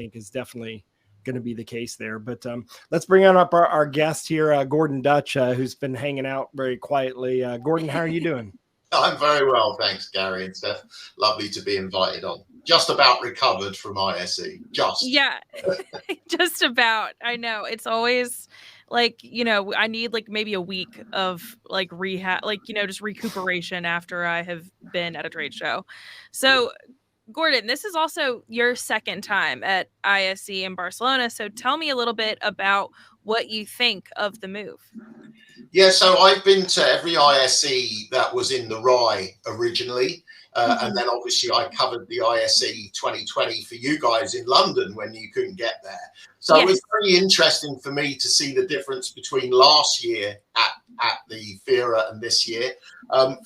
think is definitely going to be the case there. But let's bring on up our guest here, Gordon Dutch, who's been hanging out very quietly. Gordon, how are you doing? I'm very well, thanks, Gary and Steph. Lovely to be invited on. Just about recovered from ISE. Yeah, just about. I know. It's always like, I need like maybe a week of like rehab, like, just recuperation after I have been at a trade show. So, Gordon, this is also your second time at ISE in Barcelona. So tell me a little bit about what you think of the move. Yeah, so I've been to every ISE that was in the RAI originally. And then obviously I covered the ISE 2020 for you guys in London when you couldn't get there. So It was very interesting for me to see the difference between last year at the FIRA and this year.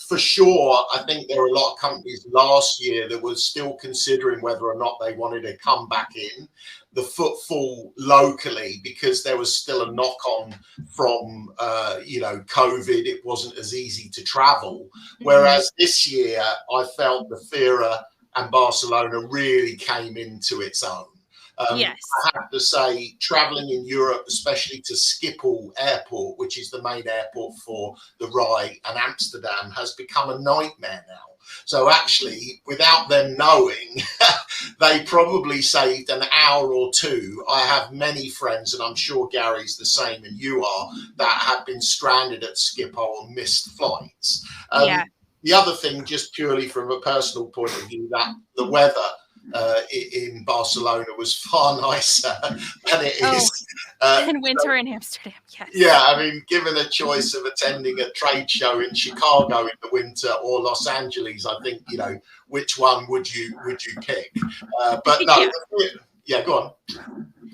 For sure, I think there were a lot of companies last year that was still considering whether or not they wanted to come back in. The footfall locally, because there was still a knock-on from, COVID, it wasn't as easy to travel. Whereas this year, I felt the FIRA and Barcelona really came into its own. Yes. I have to say, traveling in Europe, especially to Schiphol Airport, which is the main airport for the RAI and Amsterdam, has become a nightmare now. So actually, without them knowing, they probably saved an hour or two. I have many friends, and I'm sure Gary's the same, and you are, that have been stranded at Schiphol and missed flights. The other thing, just purely from a personal point of view, that the weather in Barcelona was far nicer than it is in winter in Amsterdam. Yes. Yeah, I mean, given a choice of attending a trade show in Chicago in the winter or Los Angeles, I think, which one would you pick? But no, go on.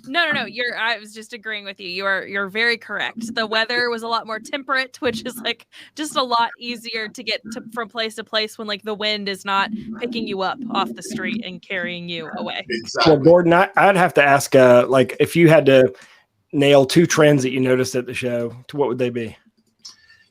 No. I was just agreeing with you. You're very correct. The weather was a lot more temperate, which is like just a lot easier to get from place to place when like the wind is not picking you up off the street and carrying you away. Exactly. Well, Gordon, I'd have to ask, like, if you had to nail two trends that you noticed at the show, what would they be?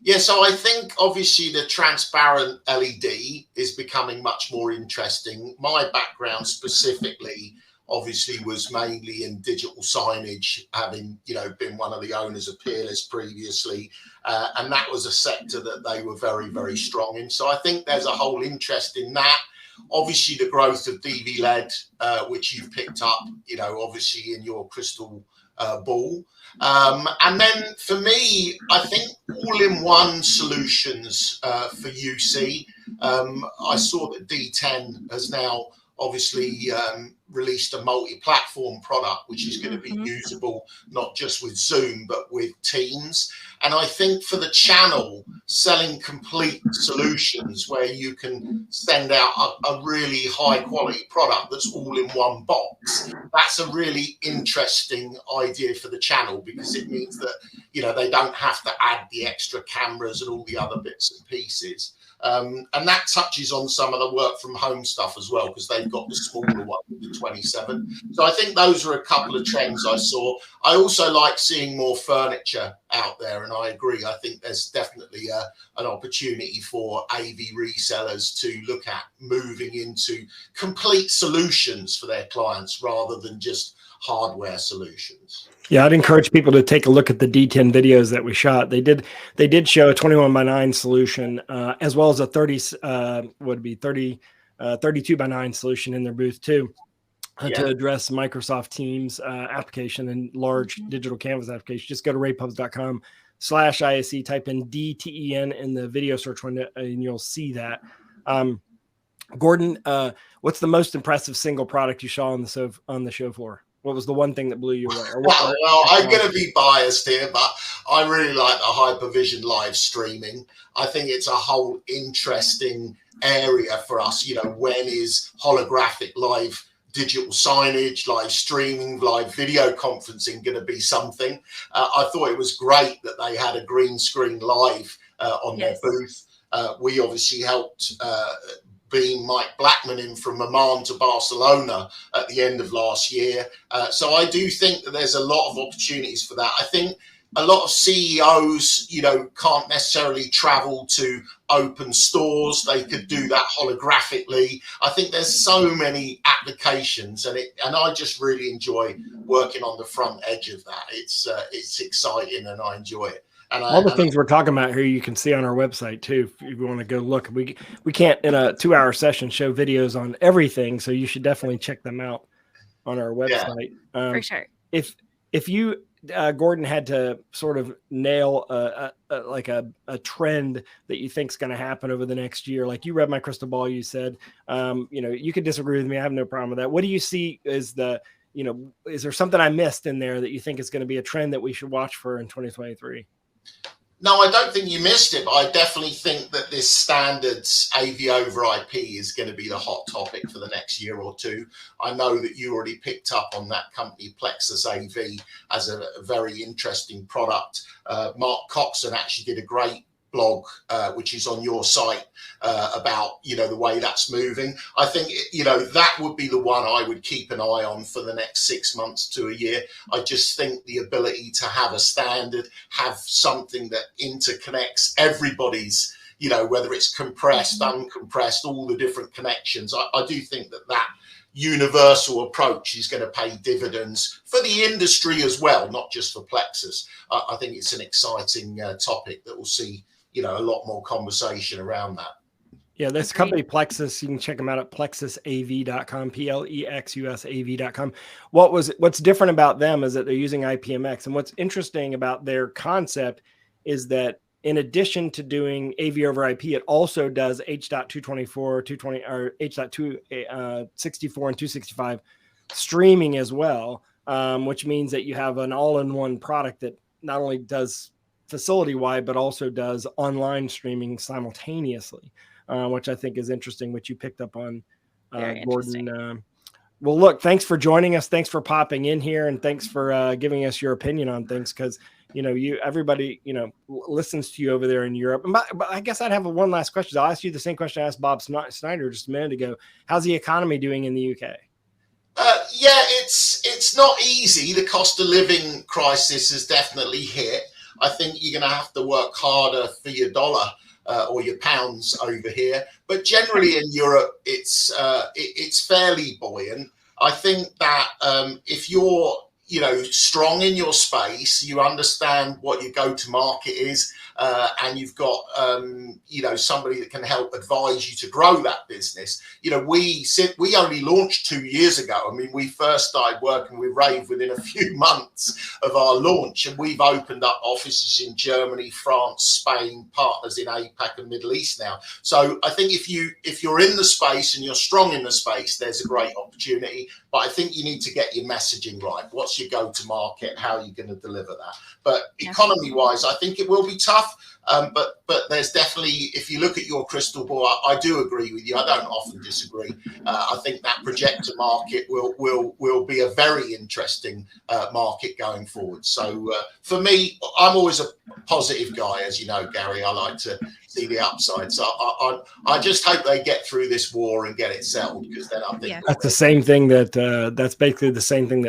Yeah, so I think obviously the transparent LED is becoming much more interesting. My background specifically obviously was mainly in digital signage, having been one of the owners of Peerless previously, and that was a sector that they were very, very strong in. So I think there's a whole interest in that. Obviously the growth of DV LED, which you've picked up, obviously in your crystal ball. And then for me, I think all-in-one solutions for UC. I saw that DTEN has now obviously released a multi-platform product, which is going to be usable not just with Zoom, but with Teams. And I think for the channel, selling complete solutions where you can send out a really high quality product that's all in one box, that's a really interesting idea for the channel, because it means that, they don't have to add the extra cameras and all the other bits and pieces. And that touches on some of the work from home stuff as well, because they've got the smaller one, the 27. So I think those are a couple of trends I saw. I also like seeing more furniture out there, and I agree. I think there's definitely an opportunity for AV resellers to look at moving into complete solutions for their clients rather than just hardware solutions. Yeah, I'd encourage people to take a look at the DTEN videos that we shot. They did show a 21:9 solution, as well as a 32:9 solution in their booth too, to address Microsoft Teams application and large digital canvas application. Just go to ravepubs.com/ISE, type in DTEN in the video search window, and you'll see that. Gordon, what's the most impressive single product you saw on the show floor? What was the one thing that blew you away? Well, I'm going to be biased here, but I really like the HYPERVSN live streaming. I think it's a whole interesting area for us. When is holographic live digital signage, live streaming, live video conferencing going to be something? I thought it was great that they had a green screen live on their booth. We obviously helped being Mike Blackman in from Oman to Barcelona at the end of last year. So I do think that there's a lot of opportunities for that. I think a lot of CEOs, can't necessarily travel to open stores. They could do that holographically. I think there's so many applications, and I just really enjoy working on the front edge of that. It's exciting, and I enjoy it. And all the things we're talking about here, you can see on our website too. If you want to go look, we can't in a 2-hour session show videos on everything, so you should definitely check them out on our website. For sure. If you Gordon had to sort of nail a trend that you think is going to happen over the next year, like you read my crystal ball, you said, you could disagree with me. I have no problem with that. What do you see as is there something I missed in there that you think is going to be a trend that we should watch for in 2023? No, I don't think you missed it, but I definitely think that this standards AV over IP is going to be the hot topic for the next year or two. I know that you already picked up on that company, Plexus AV, as a very interesting product. Mark Coxon actually did a great blog, which is on your site, about the way that's moving. I think that would be the one I would keep an eye on for the next 6 months to a year. I just think the ability to have a standard, have something that interconnects everybody's, whether it's compressed, uncompressed, all the different connections. I do think that universal approach is going to pay dividends for the industry as well, not just for Plexus. I think it's an exciting topic that will see a lot more conversation around that. Yeah, this company Plexus, you can check them out at plexusav.com, plexusav.com. What's different about them is that they're using IPMX, and what's interesting about their concept is that in addition to doing AV over IP, it also does H.224, 220, or H.264 and 265 streaming as well, which means that you have an all-in-one product that not only does facility-wide, but also does online streaming simultaneously, which I think is interesting, which you picked up on, Gordon. Well, look, thanks for joining us. Thanks for popping in here, and thanks for giving us your opinion on things, because everybody listens to you over there in Europe. But I guess I'd have one last question. I'll ask you the same question I asked Bob Snyder just a minute ago. How's the economy doing in the UK? It's not easy. The cost of living crisis has definitely hit. I think you're going to have to work harder for your dollar or your pounds over here. But generally in Europe, it's fairly buoyant. I think that if you're strong in your space, you understand what your go-to-market is, and you've got somebody that can help advise you to grow that business. We only launched 2 years ago. I mean, we first started working with Rave within a few months of our launch, and we've opened up offices in Germany, France, Spain, partners in APAC and Middle East now. So I think if you're in the space and you're strong in the space, there's a great opportunity. But I think you need to get your messaging right. What's your go-to-market? How are you going to deliver that? But economy-wise, I think it will be tough. But there's definitely, if you look at your crystal ball, I do agree with you. I don't often disagree. I think that projector market will be a very interesting market going forward. So for me, I'm always a positive guy, as you know, Gary. I like to see the upside. So I just hope they get through this war and get it settled, because then I think that's the same thing that's basically the same thing that